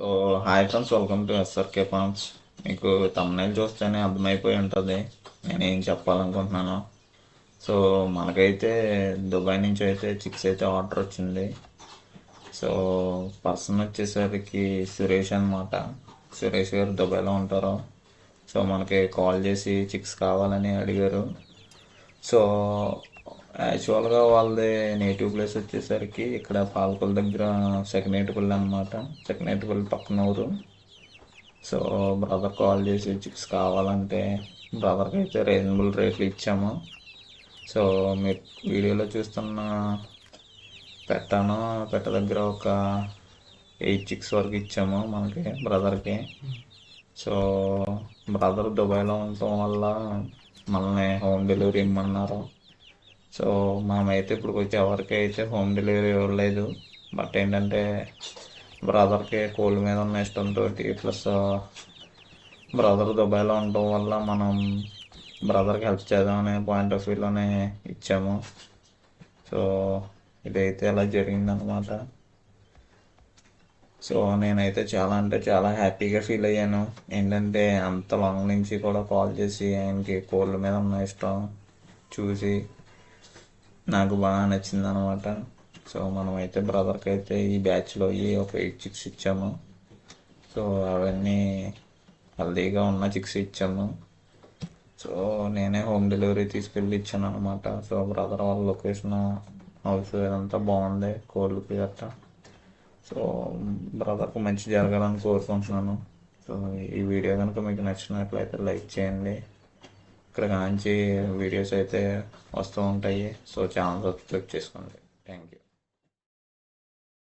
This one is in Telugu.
So hi friends, welcome to SRK farms. మీకు తమ్మునేలు చూస్తేనే అర్థమైపోయి ఉంటుంది నేనేం చెప్పాలనుకుంటున్నాను. సో మనకైతే దుబాయ్ నుంచి అయితే చిక్స్ అయితే ఆర్డర్ వచ్చింది. సో పర్సన్ వచ్చేసరికి సురేష్ అనమాట. సురేష్ గారు దుబాయ్లో ఉంటారు. సో మనకి కాల్ చేసి చిక్స్ కావాలని అడిగారు. సో యాక్చువల్గా వాళ్ళది నేటివ్ ప్లేస్ వచ్చేసరికి ఇక్కడ పాలకొల దగ్గర సెకండేటిపల్లి అనమాట. సెకండేటిపల్లి పక్కన ఊరు. సో బ్రదర్ కాల్ చేసి చిక్స్ కావాలంటే బ్రదర్కి అయితే రీజనబుల్ రేట్లు ఇచ్చాము. సో మీరు వీడియోలో చూస్తున్న పెట్ట దగ్గర ఒక 8 చిక్స్ వరకు ఇచ్చాము మనకి బ్రదర్కి. సో బ్రదర్ దుబాయ్లో ఉండటం వల్ల మనల్ని హోమ్ డెలివరీ ఇమ్మన్నారు. సో మనమైతే ఇప్పుడు ఎవరికి అయితే హోమ్ డెలివరీ ఇవ్వలేదు. బట్ ఏంటంటే బ్రదర్కి కోల్డ్ మీద ఉన్న ఇష్టంతో ప్లస్ బ్రదర్ దుబాయ్లో ఉండటం వల్ల మనం బ్రదర్కి హెల్ప్ చేద్దామనే పాయింట్ ఆఫ్ వ్యూలోనే ఇచ్చాము. సో ఇదైతే అలా జరిగిందనమాట. సో నేనైతే చాలా అంటే చాలా హ్యాపీగా ఫీల్ అయ్యాను. ఏంటంటే అంత లాంగ్ నుంచి కూడా కాల్ చేసి ఆయనకి కోళ్ళ మీద ఉన్న ఇష్టం చూసి నాకు బాగా నచ్చింది అనమాట. సో మనమైతే బ్రదర్కి అయితే ఈ బ్యాచ్లో ఒక 8 చిక్స్ ఇచ్చాము. సో అవన్నీ హెల్దీగా ఉన్న చిక్స్ ఇచ్చాము. సో నేనే హోమ్ డెలివరీ తీసుకెళ్ళి ఇచ్చాను అనమాట. సో బ్రదర్ వాళ్ళ లొకేషన్ హౌస్ ఇదంతా బాగుంది కోళ్ళకి గట్రా. సో బ్రదర్కి మంచి జరగాలని కోరుకుంటున్నాను. సో ఈ వీడియో కనుక మీకు నచ్చినట్లయితే లైక్ చేయండి. ఇక్కడ కాంచి వీడియోస్ అయితే వస్తూ ఉంటాయి. సో ఛానల్ సబ్స్క్రైబ్ చేసుకోండి. Thank you.